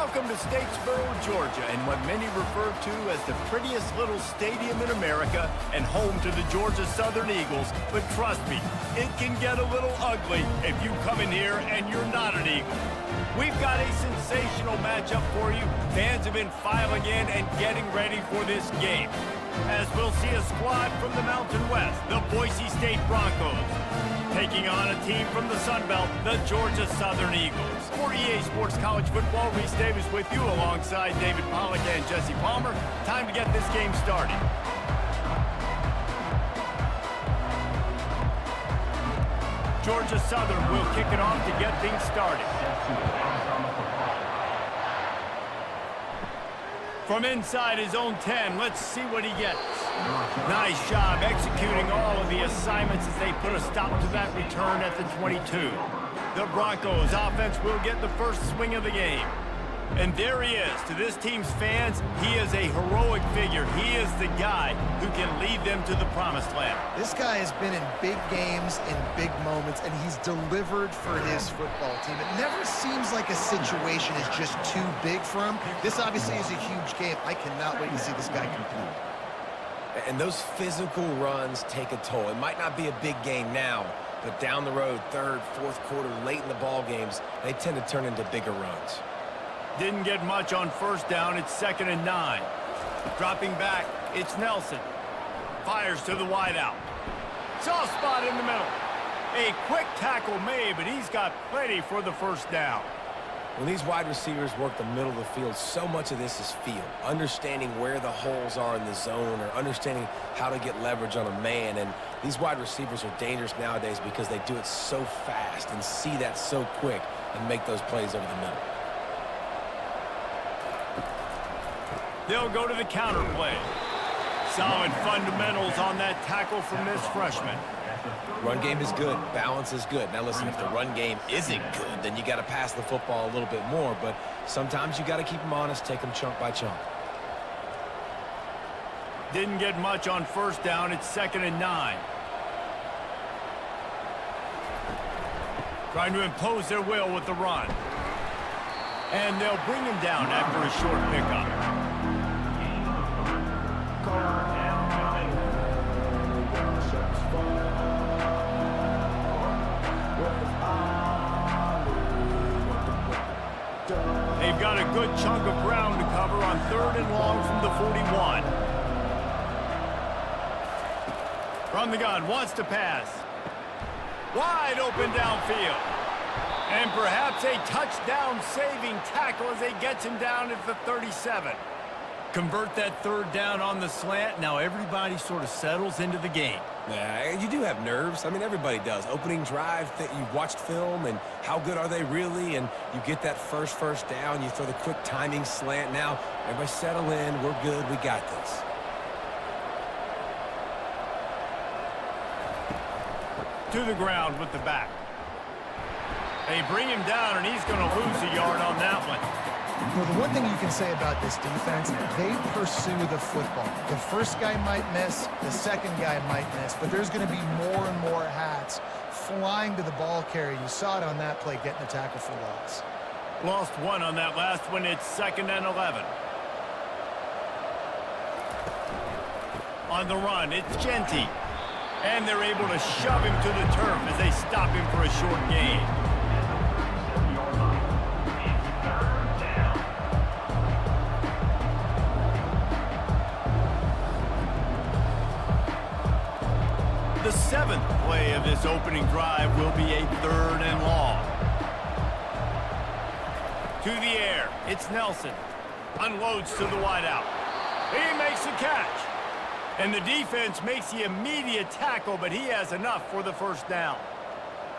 Welcome to Statesboro, Georgia, and what many refer to as the prettiest little stadium in America and home to the Georgia Southern Eagles. But trust me, it can get a little ugly if you come in here and you're not an Eagle. We've got a sensational matchup for you. Fans have been filing in and getting ready for this game, as we'll see a squad from the Mountain West, the Boise State Broncos, taking on a team from the Sun Belt, the Georgia Southern Eagles. For EA Sports College Football, Reese Davis with you alongside David Pollack and Jesse Palmer. Time to get this game started. Georgia Southern will kick it off to get things started. From inside his own 10, let's see what he gets. Nice job executing all of the assignments as they put a stop to that return at the 22. The Broncos offense will get the first swing of the game. And there he is. To this team's fans, he is a heroic figure. He is the guy who can lead them to the promised land. This guy has been in big games, in big moments, and he's delivered for his football team. It never seems like a situation is just too big for him. This obviously is a huge game. I cannot wait to see this guy compete. And those physical runs take a toll. It might not be a big game now, but down the road, third, fourth quarter, late in the ball games, they tend to turn into bigger runs. Didn't get much on first down. It's 2nd and 9. Dropping back, it's Nelson. Fires to the wideout. Soft spot in the middle. A quick tackle made, but he's got plenty for the first down. When these wide receivers work the middle of the field, so much of this is feel. Understanding where the holes are in the zone or understanding how to get leverage on a man. And these wide receivers are dangerous nowadays because they do it so fast and see that so quick and make those plays over the middle. They'll go to the counter play. Solid fundamentals on that tackle from this freshman. Run game is good. Balance is good. Now listen, if the run game isn't good, then you got to pass the football a little bit more. But sometimes you got to keep them honest, take them chunk by chunk. Didn't get much on first down. It's 2nd and 9. Trying to impose their will with the run. And they'll bring him down after a short pickup. They've got a good chunk of ground to cover on 3rd and long from the 41. From the gun, wants to pass. Wide open downfield. And perhaps a touchdown-saving tackle as they gets him down at the 37. Convert that 3rd down on the slant. Now everybody sort of settles into the game. Yeah, you do have nerves. I mean, everybody does. Opening drive, you've watched film, and how good are they really? And you get that first down, you throw the quick timing slant. Now, everybody settle in. We're good. We got this. To the ground with the back. They bring him down, and he's going to lose a yard on that one. Well, the one thing you can say about this defense, they pursue the football. The first guy might miss, the second guy might miss, but there's going to be more and more hats flying to the ball carrier. You saw it on that play, getting the tackle for loss. Lost one on that last one. It's 2nd and 11. On the run, it's Genty. And they're able to shove him to the turf as they stop him for a short gain. The 7th play of this opening drive will be a 3rd and long. To the air, it's Nelson. Unloads to the wideout. He makes the catch. And the defense makes the immediate tackle, but he has enough for the first down.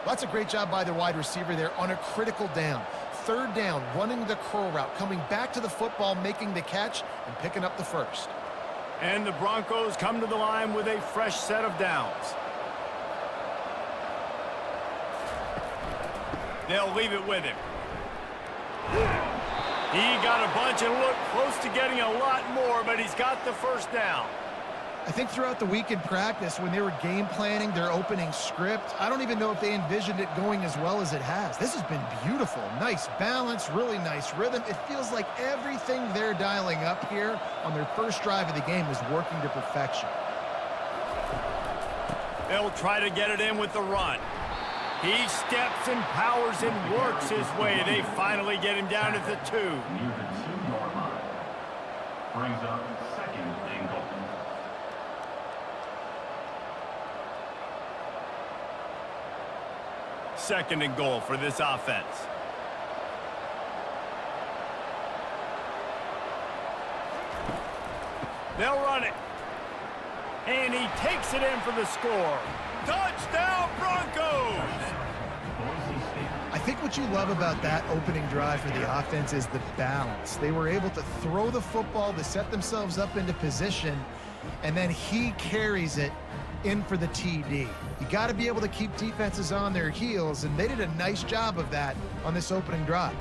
That's a great job by the wide receiver there on a critical down. 3rd down, running the curl route, coming back to the football, making the catch, and picking up the first. And the Broncos come to the line with a fresh set of downs. They'll leave it with him. He got a bunch and looked close to getting a lot more, but he's got the first down. I think throughout the week in practice, when they were game planning their opening script, I don't even know if they envisioned it going as well as it has. This has been beautiful. Nice balance, really nice rhythm. It feels like everything they're dialing up here on their first drive of the game is working to perfection. They'll try to get it in with the run. He steps and powers and works his way. They finally get him down at the 2. Near the 2-yard line. Brings up second and goal. Second and goal for this offense. They'll run it. And he takes it in for the score. Touchdown, Broncos! I think what you love about that opening drive for the offense is the balance. They were able to throw the football to set themselves up into position, and then he carries it in for the TD. You got to be able to keep defenses on their heels, and they did a nice job of that on this opening drive.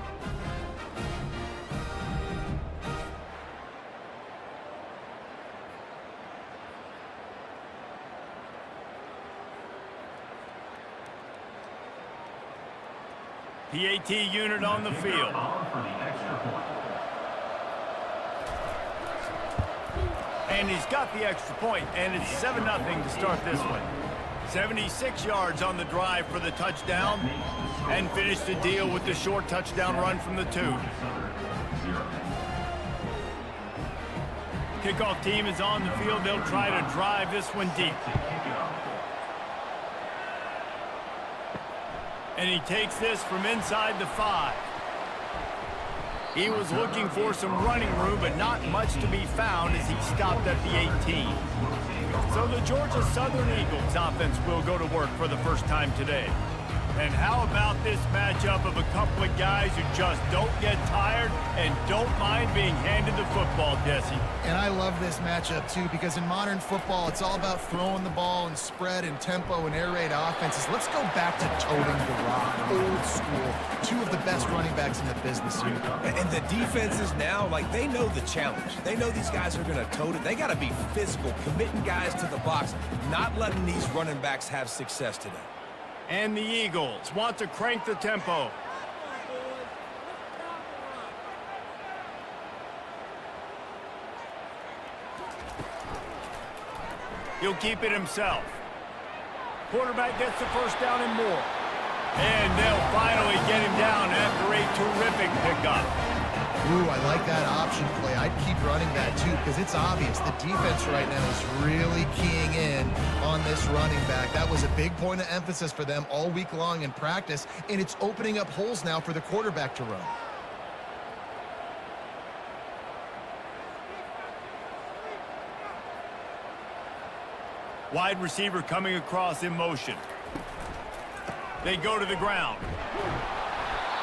PAT unit on the field. And he's got the extra point, and it's 7-0 to start this one. 76 yards on the drive for the touchdown, and finished the deal with the short touchdown run from the 2. Kickoff team is on the field. They'll try to drive this one deep. And he takes this from inside the 5. He was looking for some running room, but not much to be found as he stopped at the 18. So the Georgia Southern Eagles offense will go to work for the first time today. And how about this matchup of a couple of guys who just don't get tired and don't mind being handed the football, Jesse? And I love this matchup, too, because in modern football, it's all about throwing the ball and spread and tempo and air raid offenses. Let's go back to toting the rock, old school. 2 of the best running backs in the business here. And the defenses now, like, they know the challenge. They know these guys are going to tote it. They got to be physical, committing guys to the box, not letting these running backs have success today. And the Eagles want to crank the tempo. He'll keep it himself. Quarterback gets the first down and more. And they'll finally get him down after a terrific pickup. Ooh, I like that option play. I'd keep running that, too, because it's obvious the defense right now is really keying in on this running back. That was a big point of emphasis for them all week long in practice, and it's opening up holes now for the quarterback to run. Wide receiver coming across in motion. They go to the ground.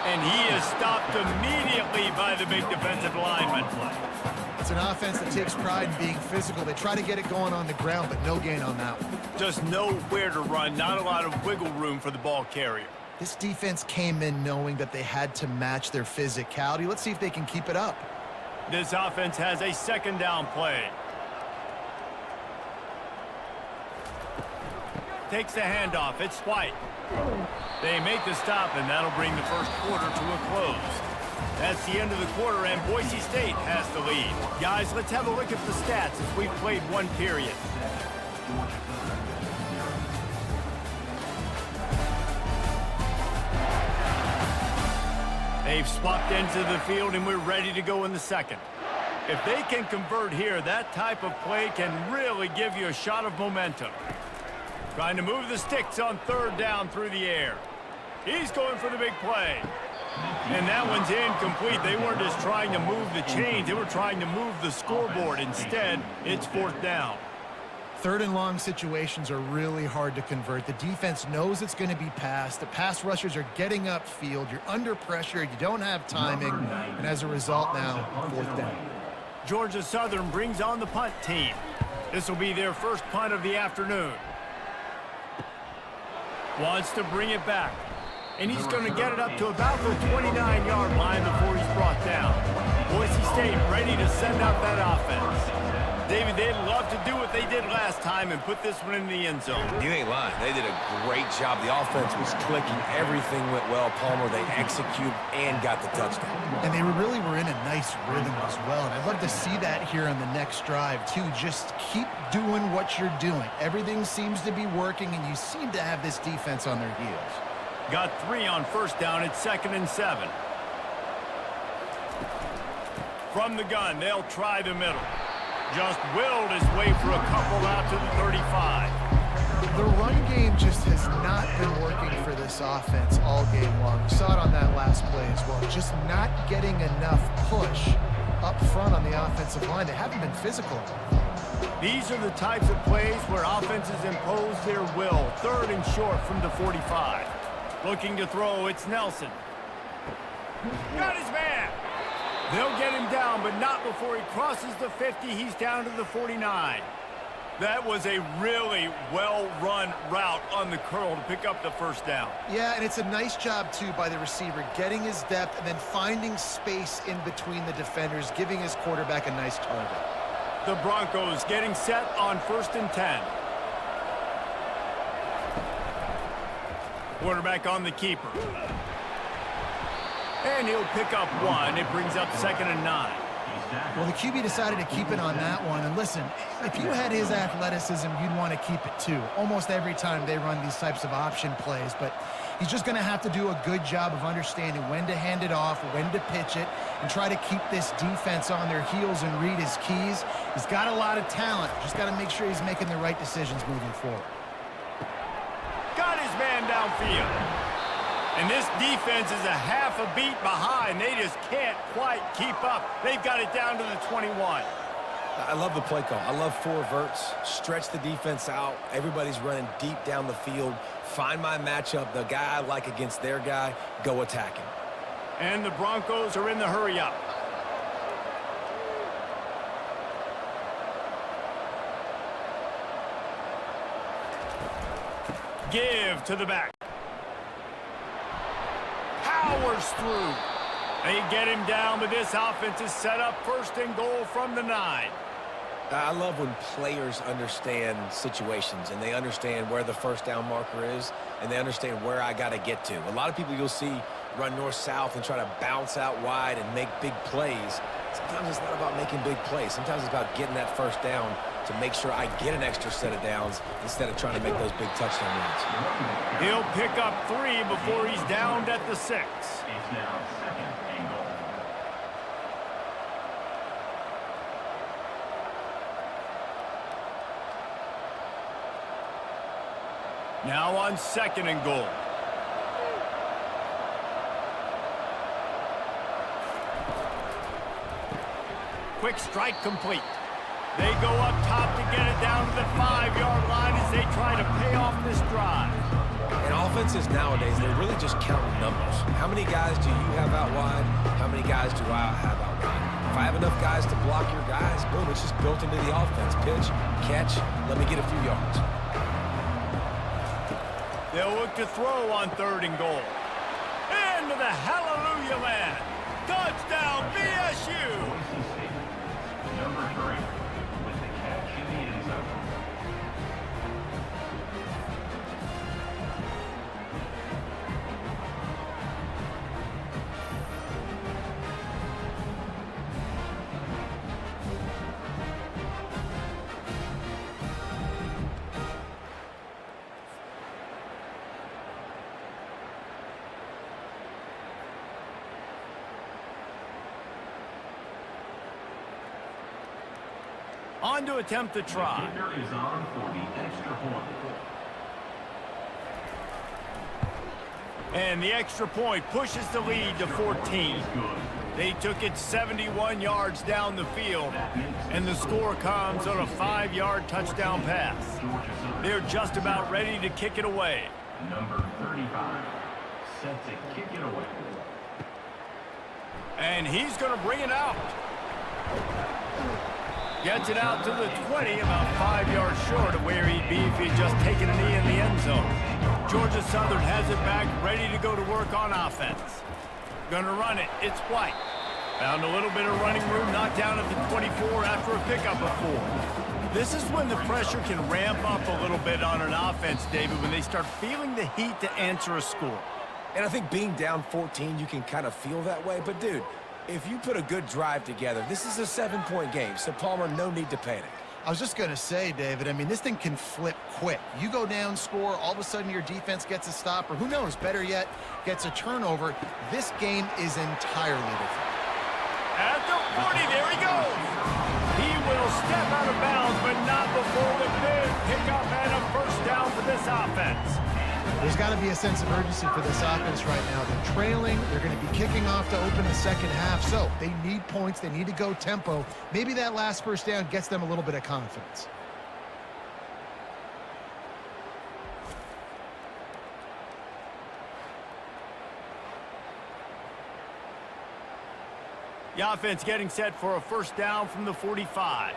And he is stopped immediately by the big defensive lineman. It's an offense that takes pride in being physical. They try to get it going on the ground, but no gain on that one. Just nowhere to run, not a lot of wiggle room for the ball carrier. This defense came in knowing that they had to match their physicality. Let's see if they can keep it up. This offense has a second down play. Takes the handoff. It's White. They make the stop, and that'll bring the first quarter to a close. That's the end of the quarter, and Boise State has the lead. Guys, let's have a look at the stats as we've played one period. They've swapped into the field, and we're ready to go in the second. If they can convert here, that type of play can really give you a shot of momentum. Trying to move the sticks on third down through the air. He's going for the big play. And that one's incomplete. They weren't just trying to move the chains. They were trying to move the scoreboard. Instead, it's fourth down. Third and long situations are really hard to convert. The defense knows it's going to be passed. The pass rushers are getting upfield. You're under pressure. You don't have timing. And as a result now, fourth down. Georgia Southern brings on the punt team. This will be their first punt of the afternoon. Wants to bring it back. And he's going to get it up to about the 29-yard line before he's brought down. Boise State ready to send out that offense. David, they'd love to do what they did last time and put this one in the end zone. You ain't lying. They did a great job. The offense was clicking. Everything went well. Palmer, they executed and got the touchdown. And they really were in a nice rhythm as well. And I'd love to see that here on the next drive, too. Just keep doing what you're doing. Everything seems to be working, and you seem to have this defense on their heels. Got 3 on first down at 2nd and 7. From the gun, they'll try the middle. Just willed his way for a couple out to the 35. The run game just has not been working for this offense all game long. We saw it on that last play as well. Just not getting enough push up front on the offensive line. They haven't been physical. These are the types of plays where offenses impose their will. 3rd and short from the 45. Looking to throw, it's Nelson. Got his man. They'll get him down, but not before he crosses the 50. He's down to the 49. That was a really well-run route on the curl to pick up the first down. Yeah, and it's a nice job, too, by the receiver, getting his depth and then finding space in between the defenders, giving his quarterback a nice target. The Broncos getting set on 1st and 10. Quarterback on the keeper. And he'll pick up 1. It brings up 2nd and 9. Well, the QB decided to keep it on that one. And listen, if you had his athleticism, you'd want to keep it too. Almost every time they run these types of option plays. But he's just going to have to do a good job of understanding when to hand it off, when to pitch it, and try to keep this defense on their heels and read his keys. He's got a lot of talent. Just got to make sure he's making the right decisions moving forward. Got his man downfield. And this defense is a half a beat behind. They just can't quite keep up. They've got it down to the 21. I love the play call. I love 4 verts. Stretch the defense out. Everybody's running deep down the field. Find my matchup. The guy I like against their guy, go attack him. And the Broncos are in the hurry up. Give to the back. Powers through. They get him down, but this offense is set up 1st and goal from the 9. I love when players understand situations and they understand where the first down marker is and they understand where I got to get to. A lot of people you'll see run north-south and try to bounce out wide and make big plays. Sometimes it's not about making big plays. Sometimes it's about getting that first down to make sure I get an extra set of downs instead of trying to make those big touchdown runs. He'll pick up 3 before he's downed at the 6. It's now 2nd and goal. Now on 2nd and goal. Quick strike complete. They go up top to get it down to the 5-yard line as they try to pay off this drive. And offenses nowadays, they're really just counting numbers. How many guys do you have out wide? How many guys do I have out wide? If I have enough guys to block your guys, boom, it's just built into the offense. Pitch, catch, let me get a few yards. They'll look to throw on 3rd and goal. Into the hallelujah land. Touchdown, BSU! Boise State, number 3, with the catch in the end zone. On to attempt the try. Kicker is on for the extra point. And the extra point pushes the lead to 14. They took it 71 yards down the field, and the score comes on a 5-yard touchdown pass. They're just about ready to kick it away. Number 35, set to kick it away. And he's going to bring it out. Gets it out to the 20, about 5 yards short of where he'd be if he'd just taken a knee in the end zone. Georgia Southern has it back, ready to go to work on offense. Gonna run it. It's White. Found a little bit of running room, knocked down at the 24 after a pickup of 4. This is when the pressure can ramp up a little bit on an offense, David, when they start feeling the heat to answer a score. And I think being down 14, you can kind of feel that way. But, dude, if you put a good drive together, this is a 7-point game. So, Palmer, no need to panic. I was just going to say, David, I mean, this thing can flip quick. You go down, score, all of a sudden your defense gets a stop, or who knows, better yet, gets a turnover. This game is entirely different. At the 40, there he goes. He will step out of bounds, but not before the big pickup and a first down for this offense. There's got to be a sense of urgency for this offense right now. They're trailing. They're going to be kicking off to open the second half. So they need points. They need to go tempo. Maybe that last first down gets them a little bit of confidence. The offense getting set for a first down from the 45.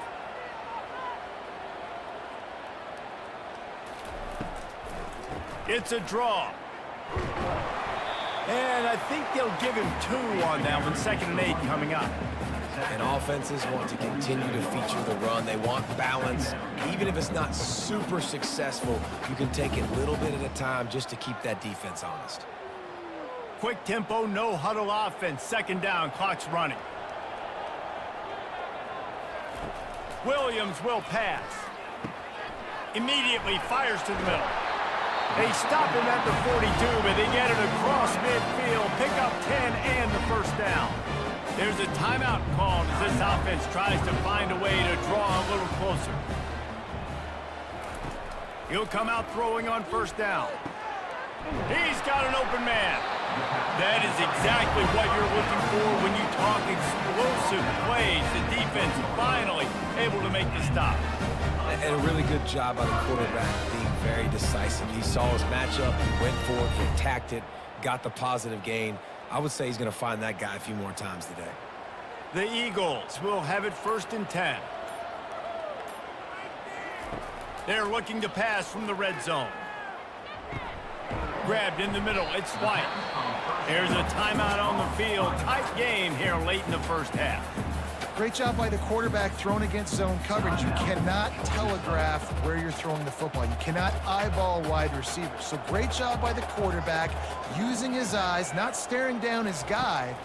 It's a draw. And I think they'll give him 2 on that one. 2nd and 8 coming up. And offenses want to continue to feature the run. They want balance. Even if it's not super successful, you can take it a little bit at a time just to keep that defense honest. Quick tempo, no huddle offense. 2nd down, clock's running. Williams will pass. Immediately fires to the middle. They stop him at the 42, but they get it across midfield. Pick up 10 and the first down. There's a timeout called as this offense tries to find a way to draw a little closer. He'll come out throwing on first down. He's got an open man. That is exactly what you're looking for when you talk explosive plays. The defense finally able to make the stop. And a really good job by the quarterback being very decisive. He saw his matchup, he went for it, he attacked it, got the positive gain. I would say he's going to find that guy a few more times today. The Eagles will have it 1st and 10. They're looking to pass from the red zone. Grabbed in the middle, it's White. There's a timeout on the field. Tight game here late in the first half. Great job by the quarterback thrown against zone coverage. You cannot telegraph where you're throwing the football. You cannot eyeball wide receivers. So great job by the quarterback using his eyes, not staring down his guy,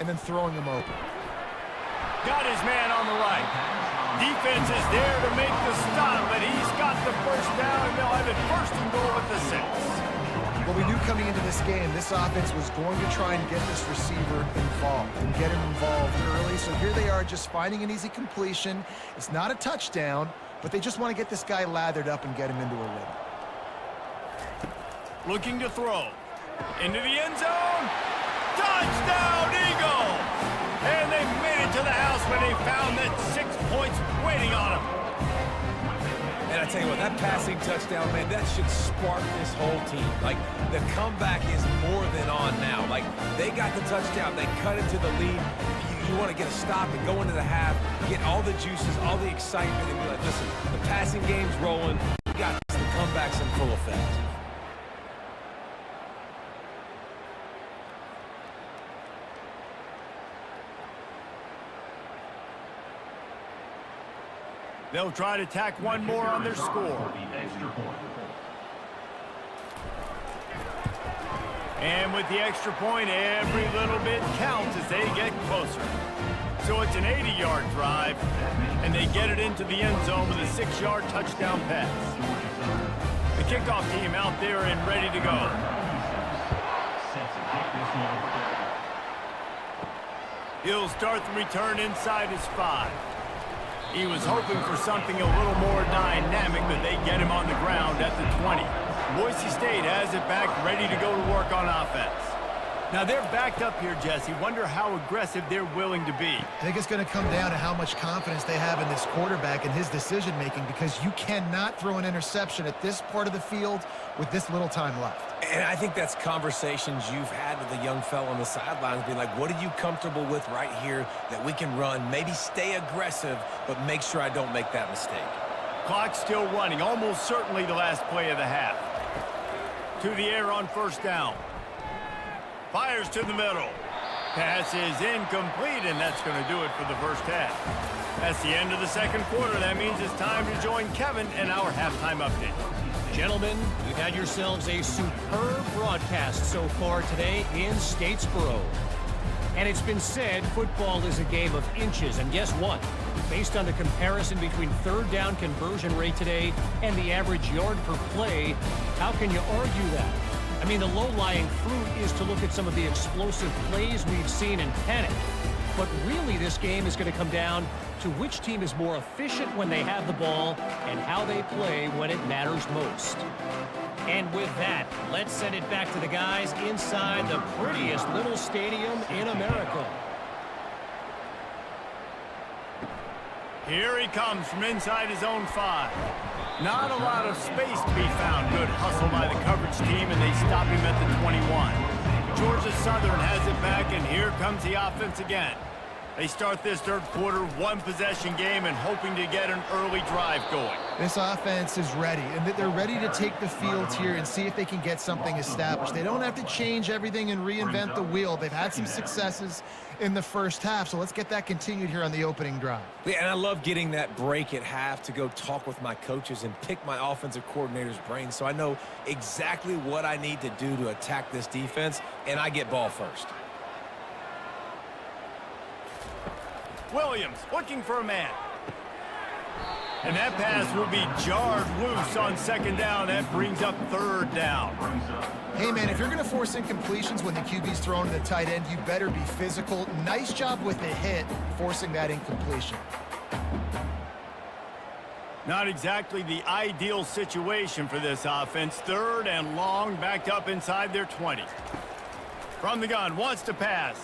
and then throwing him open. Got his man on the right. Defense is there to make the stop, but he's got the first down, and they'll have it 1st and goal at the 6. Well, we knew coming into this game, this offense was going to try and get this receiver involved and get him involved early. So here they are just finding an easy completion. It's not a touchdown, but they just want to get this guy lathered up and get him into a rhythm. Looking to throw. Into the end zone. Touchdown, Eagles! And they made it to the house when they found that 6 points waiting on them. And I tell you what, that passing touchdown, man, that should spark this whole team. Like, the comeback is more than on now. Like, they got the touchdown. They cut into the lead. You want to get a stop and go into the half, get all the juices, all the excitement, and be like, listen, the passing game's rolling. We got the comebacks in full effect. They'll try to tack one more on their score. And with the extra point, every little bit counts as they get closer. So it's an 80-yard drive, and they get it into the end zone with a 6-yard touchdown pass. The kickoff team out there and ready to go. He'll start the return inside his 5. He was hoping for something a little more dynamic, but they get him on the ground at the 20. Boise State has it back, ready to go to work on offense. Now they're backed up here, Jesse. Wonder how aggressive they're willing to be. I think it's going to come down to how much confidence they have in this quarterback and his decision-making, because you cannot throw an interception at this part of the field with this little time left. And I think that's conversations you've had with the young fella on the sidelines, being like, what are you comfortable with right here that we can run? Maybe stay aggressive, but make sure I don't make that mistake. Clock still running, almost certainly the last play of the half. To the air on first down. Fires to the middle. Pass is incomplete, and that's going to do it for the first half. That's the end of the second quarter. That means it's time to join Kevin and our halftime update. Gentlemen, you've had yourselves a superb broadcast so far today in Statesboro. And it's been said football is a game of inches. And guess what? Based on the comparison between third down conversion rate today and the average yard per play, how can you argue that? I mean, the low-lying fruit is to look at some of the explosive plays we've seen in panic. But really, this game is going to come down to which team is more efficient when they have the ball and how they play when it matters most. And with that, let's send it back to the guys inside the prettiest little stadium in America. Here he comes from inside his own 5. Not a lot of space to be found. Good hustle by the coverage team, and they stop him at the 21. Georgia Southern has it back, and here comes the offense again. They start this third quarter one-possession game and hoping to get an early drive going. This offense is ready, and they're ready to take the field here and see if they can get something established. They don't have to change everything and reinvent the wheel. They've had some successes in the first half, so let's get that continued here on the opening drive. Yeah, and I love getting that break at half to go talk with my coaches and pick my offensive coordinator's brain so I know exactly what I need to do to attack this defense, and I get ball first. Williams looking for a man. And that pass will be jarred loose on second down. That brings up third down. Hey, man, if you're going to force incompletions when the QB's thrown to the tight end, you better be physical. Nice job with the hit, forcing that incompletion. Not exactly the ideal situation for this offense. Third and long, backed up inside their 20. From the gun, wants to pass.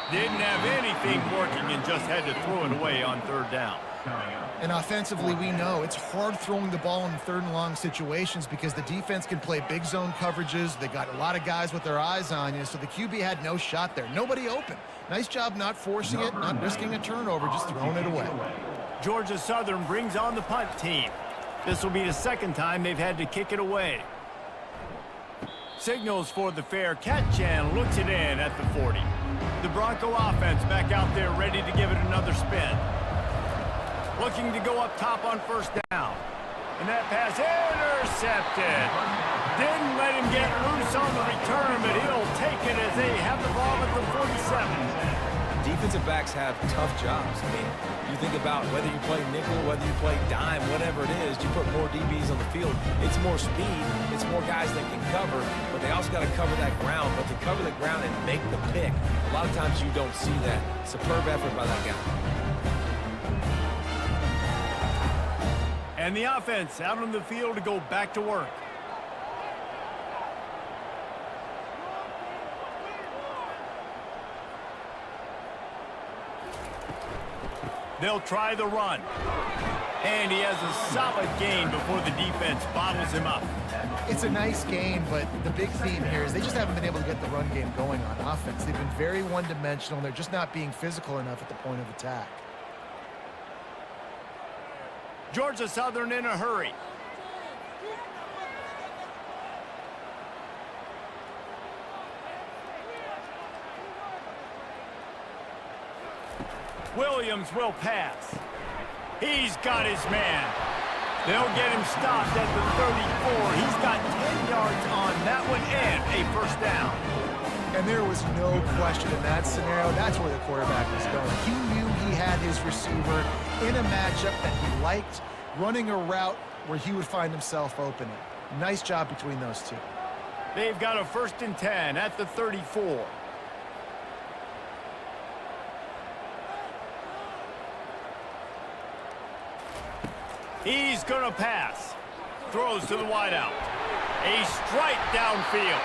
Didn't have anything working and just had to throw it away on third down. And offensively, we know it's hard throwing the ball in third and long situations because the defense can play big zone coverages. They got a lot of guys with their eyes on you, so the QB had no shot there. Nobody open. Nice job not forcing it, not risking a turnover, just throwing it away. Georgia Southern brings on the punt team. This will be the second time they've had to kick it away. Signals for the fair catch and looks it in at the 40. The Bronco offense back out there ready to give it another spin. Looking to go up top on first down. And that pass intercepted. Didn't let him get loose on the return, but he'll take it as they have the ball at the 47. Defensive backs have tough jobs. I mean, you think about whether you play nickel, whether you play dime, whatever it is, you put more DBs on the field. It's more speed. It's more guys that can cover, but they also got to cover that ground. But to cover the ground and make the pick, a lot of times you don't see that. Superb effort by that guy. And the offense out on the field to go back to work. They'll try the run. And he has a solid gain before the defense bottles him up. It's a nice game, but the big theme here is they just haven't been able to get the run game going on offense. They've been very one-dimensional, and they're just not being physical enough at the point of attack. Georgia Southern in a hurry. Williams will pass. He's got his man. They'll get him stopped at the 34. He's got 10 yards on that one and a first down. And there was no question in that scenario. That's where the quarterback was going. He knew he had his receiver in a matchup that he liked, running a route where he would find himself opening. Nice job between those two. They've got a 1st and 10 at the 34. He's going to pass. Throws to the wideout. A strike downfield.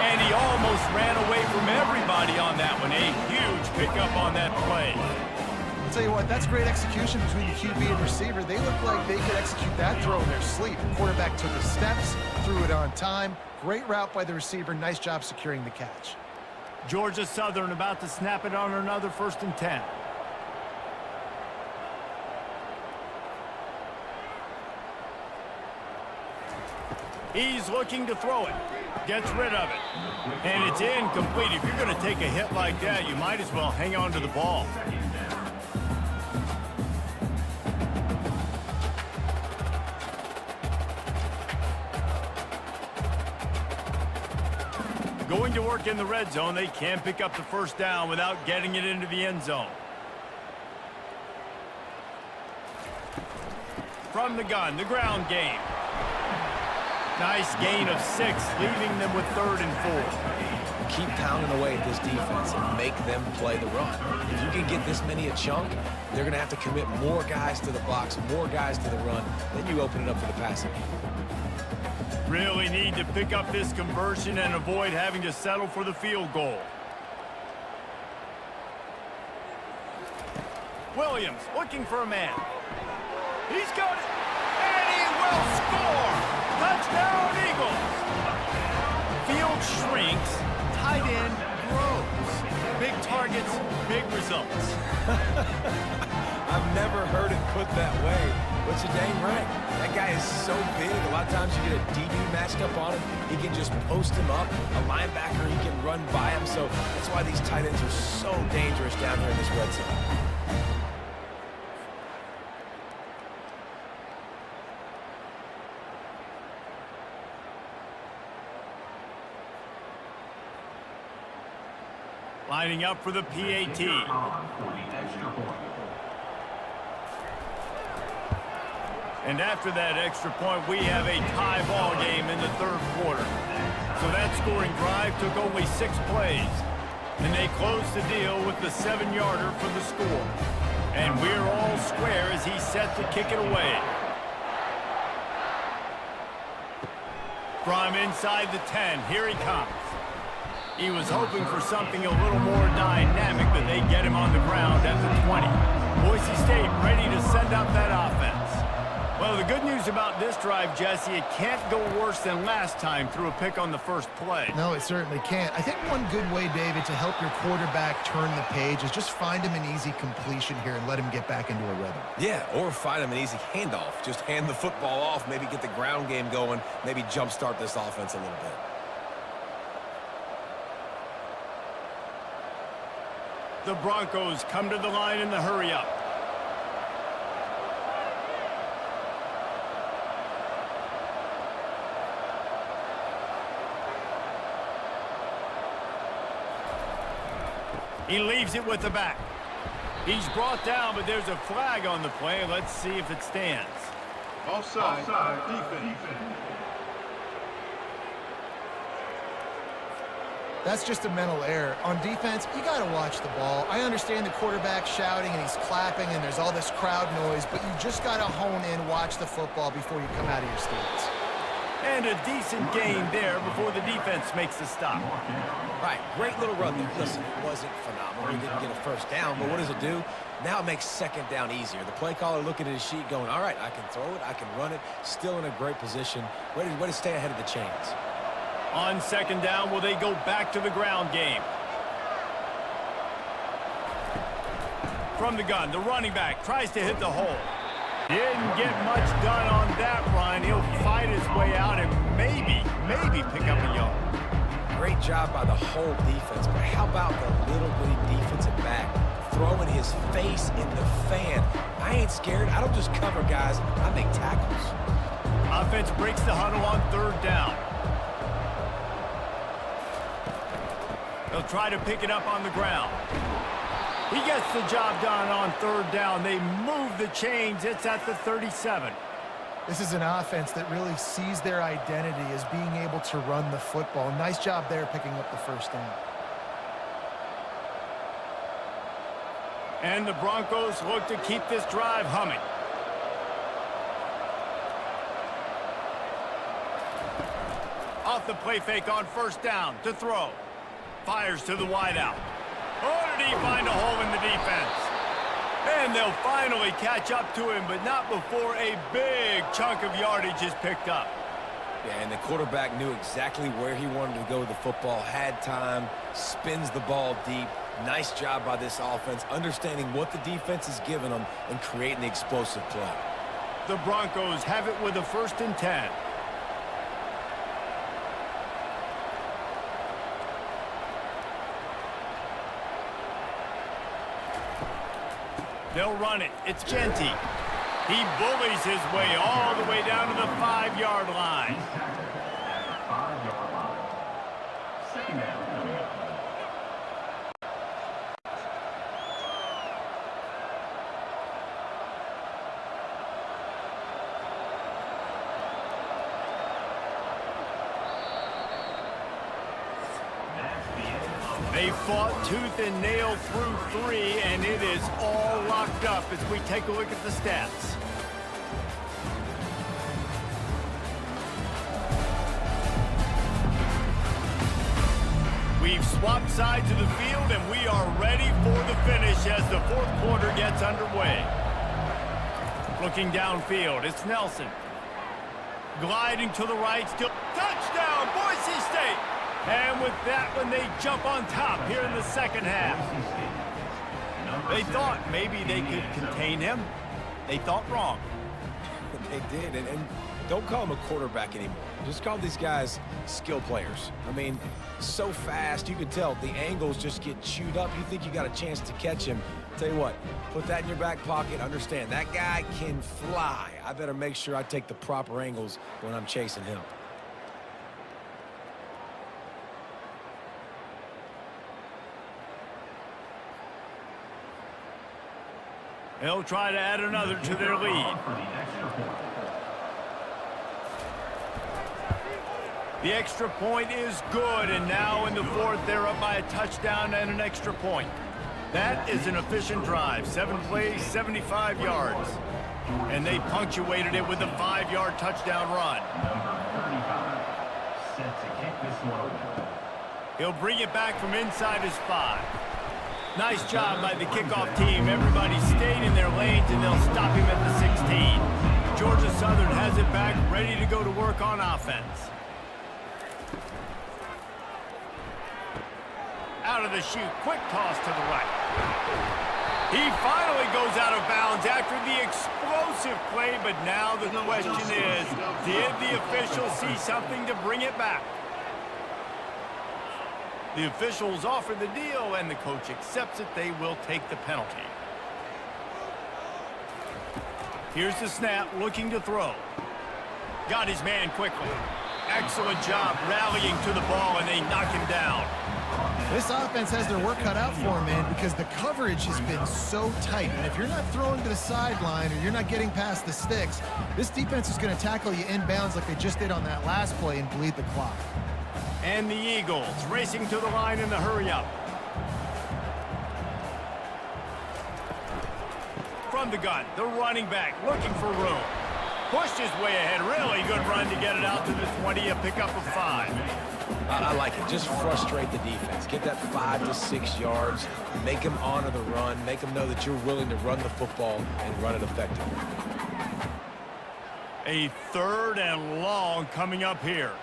And he almost ran away from everybody on that one. A huge pickup on that play. I'll tell you what, that's great execution between the QB and receiver. They look like they could execute that throw in their sleep. The quarterback took his steps, threw it on time. Great route by the receiver. Nice job securing the catch. Georgia Southern about to snap it on another 1st and 10. He's looking to throw it. Gets rid of it. And it's incomplete. If you're going to take a hit like that, you might as well hang on to the ball. Going to work in the red zone, they can't pick up the first down without getting it into the end zone. From the gun, the ground game. Nice gain of 6, leaving them with 3rd and 4. Keep pounding away at this defense and make them play the run. If you can get this many a chunk, they're going to have to commit more guys to the box, more guys to the run. Then you open it up for the passing. Really need to pick up this conversion and avoid having to settle for the field goal. Williams looking for a man. He's got it, and he will score! Touchdown, Eagles! Field shrinks, tight end grows. Big targets, big results. I've never heard it put that way, but you're dang right. That guy is so big. A lot of times you get a DB matched up on him. He can just post him up. A linebacker, he can run by him. So that's why these tight ends are so dangerous down here in this red zone. Lining up for the PAT. And after that extra point, we have a tie ball game in the 3rd quarter. So that scoring drive took only 6 plays. And they closed the deal with the 7-yarder for the score. And we're all square as he's set to kick it away. From inside the 10, here he comes. He was hoping for something a little more dynamic, but they get him on the ground at the 20. Boise State ready to send out that offense. Well, the good news about this drive, Jesse, it can't go worse than last time through a pick on the first play. No, it certainly can't. I think one good way, David, to help your quarterback turn the page is just find him an easy completion here and let him get back into a rhythm. Yeah, or find him an easy handoff. Just hand the football off, maybe get the ground game going, maybe jumpstart this offense a little bit. The Broncos come to the line in the hurry-up. He leaves it with the back. He's brought down, but there's a flag on the play. Let's see if it stands. Offside. Defense. That's just a mental error. On defense, you got to watch the ball. I understand the quarterback shouting and he's clapping and there's all this crowd noise, but you just got to hone in, watch the football before you come out of your stance. And a decent gain there before the defense makes the stop. Right, great little run there. Listen, it wasn't phenomenal. He didn't get a first down, but what does it do? Now it makes 2nd down easier. The play caller looking at his sheet going, all right, I can throw it, I can run it, still in a great position. Way to stay ahead of the chains. On 2nd down, will they go back to the ground game? From the gun, the running back tries to hit the hole. Didn't get much done on that run. He'll fight his way out and maybe pick up a yard. Great job by the whole defense, but how about the little bitty defensive back throwing his face in the fan? I ain't scared. I don't just cover guys. I make tackles. Offense breaks the huddle on 3rd down. They'll try to pick it up on the ground. He gets the job done on 3rd down. They move the chains. It's at the 37. This is an offense that really sees their identity as being able to run the football. Nice job there picking up the first down. And the Broncos look to keep this drive humming. Off the play fake on 1st down to throw. Fires to the wideout. Oh, did he find a hole in the defense? And they'll finally catch up to him, but not before a big chunk of yardage is picked up. Yeah, and the quarterback knew exactly where he wanted to go with the football, had time, spins the ball deep. Nice job by this offense, understanding what the defense is giving them and creating the explosive play. The Broncos have it with a 1st and 10. They'll run it. It's Genty. He bullies his way all the way down to the 5-yard line. He's tackled at the 5-yard line. Second down coming up. They fought tooth and nail through 3, and it is all locked up as we take a look at the stats. We've swapped sides of the field, and we are ready for the finish as the 4th quarter gets underway. Looking downfield, it's Nelson. Gliding to the right, still touchdown, Boise State! And with that one, they jump on top here in the second half. They thought maybe they could contain him. They thought wrong. They did, and don't call him a quarterback anymore. Just call these guys skill players. I mean, so fast, you can tell the angles just get chewed up. You think you got a chance to catch him. Tell you what, put that in your back pocket. Understand, that guy can fly. I better make sure I take the proper angles when I'm chasing him. They'll try to add another to their lead. The extra point is good, and now in the 4th, they're up by a touchdown and an extra point. That is an efficient drive. 7 plays, 75 yards. And they punctuated it with a 5-yard touchdown run. Number 35, set to kick this one away. He'll bring it back from inside his 5. Nice job by the kickoff team. Everybody stayed in their lanes, and they'll stop him at the 16. Georgia Southern has it back, ready to go to work on offense. Out of the chute, quick toss to the right. He finally goes out of bounds after the explosive play, but now the question is, did the official see something to bring it back? The officials offer the deal, and the coach accepts it. They will take the penalty. Here's the snap, looking to throw. Got his man quickly. Excellent job rallying to the ball, and they knock him down. This offense has their work cut out for them, man, because the coverage has been so tight. And if you're not throwing to the sideline or you're not getting past the sticks, this defense is going to tackle you inbounds like they just did on that last play and bleed the clock. And the Eagles racing to the line in the hurry-up. From the gun, the running back looking for room. Pushed his way ahead. Really good run to get it out to the 20, a pickup of 5. I like it. Just frustrate the defense. Get that 5 to 6 yards. Make them honor the run. Make them know that you're willing to run the football and run it effectively. A 3rd and long coming up here.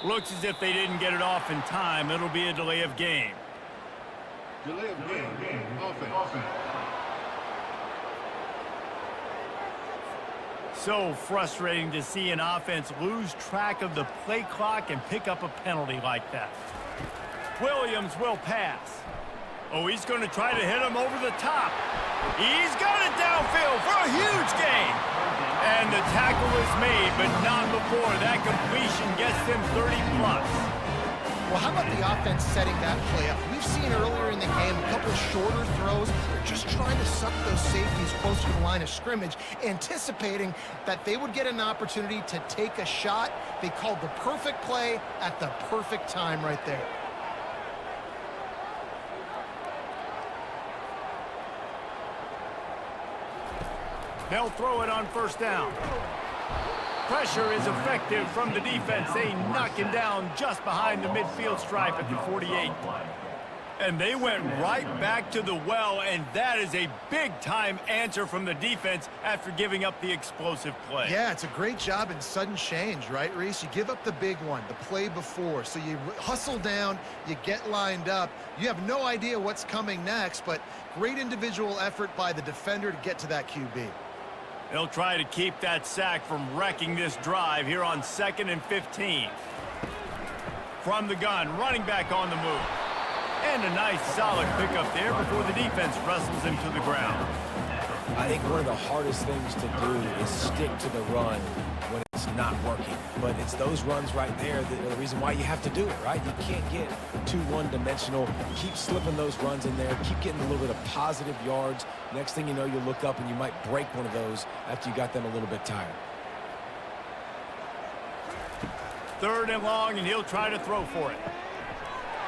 Looks as if they didn't get it off in time. It'll be a delay of game. Delay of game. Offense. So frustrating to see an offense lose track of the play clock and pick up a penalty like that. Williams will pass. Oh, he's going to try to hit him over the top. He's got it downfield for a huge gain. And the tackle is made, but not before that completion gets them 30+. Well, how about the offense setting that play up? We've seen earlier in the game a couple of shorter throws. They're just trying to suck those safeties closer to the line of scrimmage, anticipating that they would get an opportunity to take a shot. They called the perfect play at the perfect time right there. They'll throw it on 1st down. Pressure is effective from the defense. They knock him down just behind the midfield stripe at the 48. And they went right back to the well, and that is a big-time answer from the defense after giving up the explosive play. Yeah, it's a great job in sudden change, right, Reese? You give up the big one, the play before, so you hustle down, you get lined up. You have no idea what's coming next, but great individual effort by the defender to get to that QB. They'll try to keep that sack from wrecking this drive here on 2nd and 15. From the gun, running back on the move. And a nice solid pickup there before the defense wrestles him to the ground. I think one of the hardest things to do is stick to the run when it's not working. But it's those runs right there that are the reason why you have to do it, right? You can't get too one-dimensional. Keep slipping those runs in there. Keep getting a little bit of positive yards. Next thing you know, you look up and you might break one of those after you got them a little bit tired. 3rd and long, and he'll try to throw for it.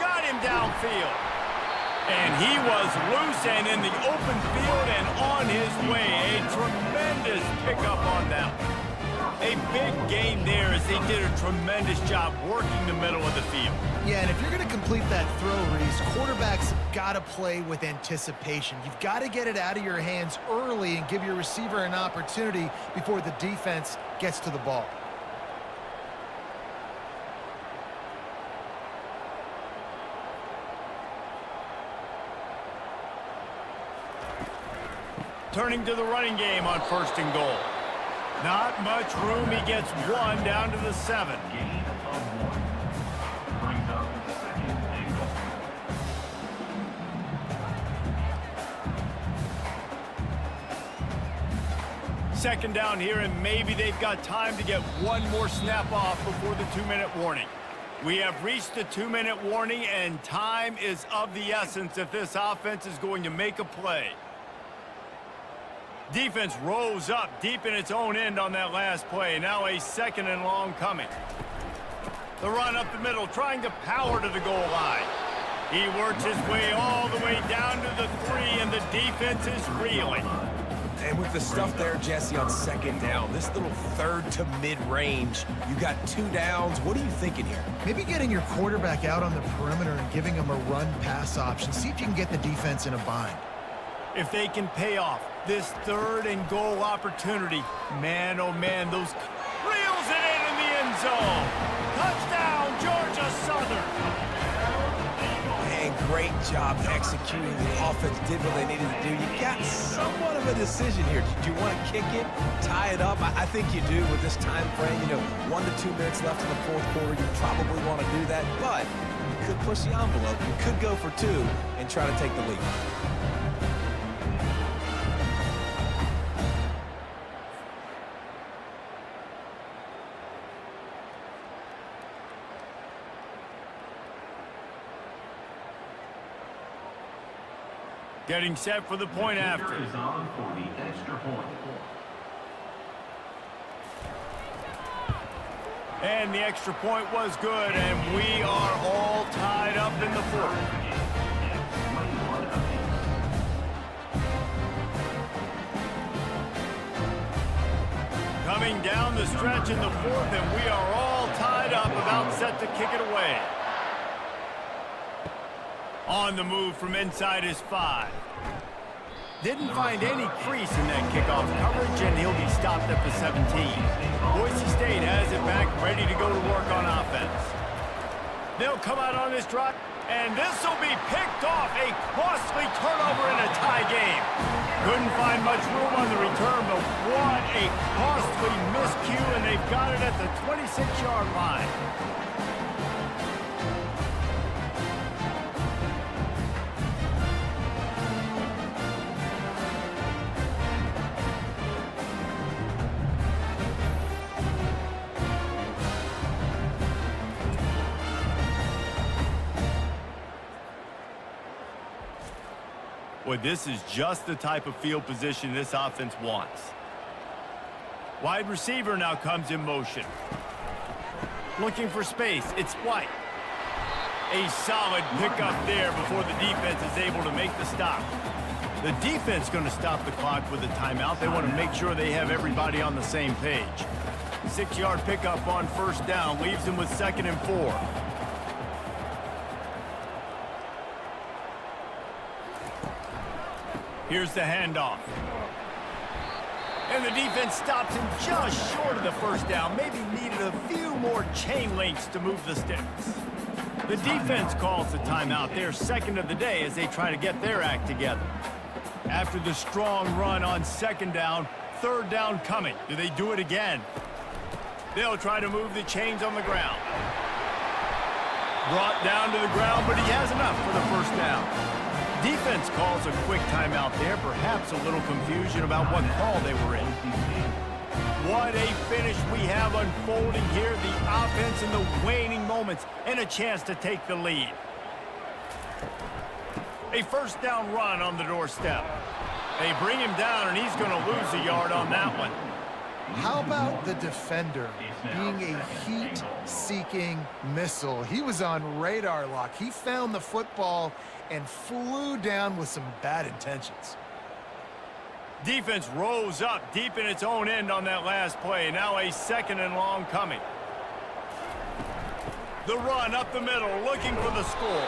Got him downfield. And he was loose and in the open field and on his way. A tremendous pickup on that one. A big gain there as they did a tremendous job working the middle of the field. Yeah, and if you're going to complete that throw, Reese, quarterbacks got to play with anticipation. You've got to get it out of your hands early and give your receiver an opportunity before the defense gets to the ball. Turning to the running game on 1st and goal. Not much room. He gets 1 down to the 7. Gain of 1. Brings up 2nd and goal. 2nd down here, and maybe they've got time to get 1 more snap off before the 2-minute warning. We have reached the 2-minute warning, and time is of the essence if this offense is going to make a play. Defense rose up deep in its own end on that last play. Now a 2nd and long coming. The run up the middle, trying to power to the goal line. He works his way all the way down to the 3, and the defense is reeling. And with the stuff there, Jesse, on 2nd down, this little 3rd to mid-range, you got 2 downs. What are you thinking here? Maybe getting your quarterback out on the perimeter and giving him a run-pass option. See if you can get the defense in a bind. If they can pay off this 3rd and goal opportunity, man, oh man, those reels it in the end zone. Touchdown, Georgia Southern. And great job executing. The offense did what they needed to do. You got somewhat of a decision here. Do you want to kick it, tie it up? I think you do with this time frame. You know, 1 to 2 minutes left in the 4th quarter. You probably want to do that, but you could push the envelope. You could go for 2 and try to take the lead. Getting set for the point after. Is on for the extra point. And the extra point was good, and we are all tied up in the 4th. Coming down the stretch in the 4th, and we are all tied up, about set to kick it away. On the move from inside his 5. Didn't find any crease in that kickoff coverage, and he'll be stopped at the 17. Boise State has it back, ready to go to work on offense. They'll come out on this drive, and this will be picked off. A costly turnover in a tie game. Couldn't find much room on the return, but what a costly miscue, and they've got it at the 26-yard line. Boy, this is just the type of field position this offense wants. Wide receiver now comes in motion. Looking for space. It's White. A solid pickup there before the defense is able to make the stop. The defense going to stop the clock with a timeout. They want to make sure they have everybody on the same page. 6-yard pickup on 1st down leaves them with 2nd and 4. Here's the handoff. And the defense stops him just short of the first down. Maybe needed a few more chain links to move the sticks. The defense calls the timeout. Their second of the day as they try to get their act together. After the strong run on second down, third down coming. Do they do it again? They'll try to move the chains on the ground. Brought down to the ground, but he has enough for the first down. Defense calls a quick timeout there. Perhaps a little confusion about what call they were in. What a finish we have unfolding here. The offense in the waning moments and a chance to take the lead. A first down run on the doorstep. They bring him down, and he's going to lose a yard on that one. How about the defender being a heat-seeking missile? He was on radar lock. He found the football and flew down with some bad intentions. Defense rose up deep in its own end on that last play. Now a second and long coming. The run up the middle, looking for the score.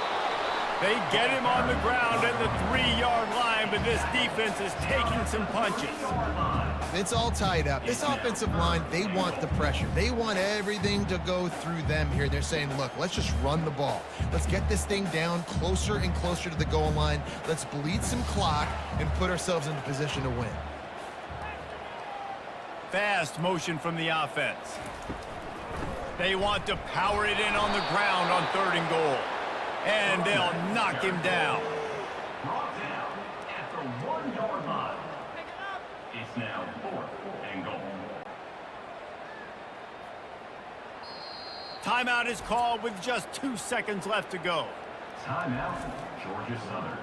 They get him on the ground at the 3-yard line, but this defense is taking some punches. It's all tied up. This offensive line, they want the pressure. They want everything to go through them here. They're saying, look, let's just run the ball. Let's get this thing down closer and closer to the goal line. Let's bleed some clock and put ourselves into position to win. Fast motion from the offense. They want to power it in on the ground on 3rd and goal. And they'll knock him down. Brought down at the 1-yard line. It's now 4th and goal. Timeout is called with just 2 seconds left to go. Timeout, Georgia Southern.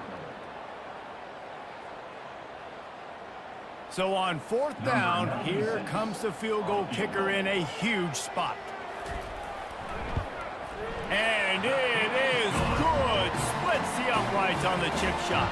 So on 4th down, here comes the field goal kicker in a huge spot. And it is good. Splits the uprights on the chip shot.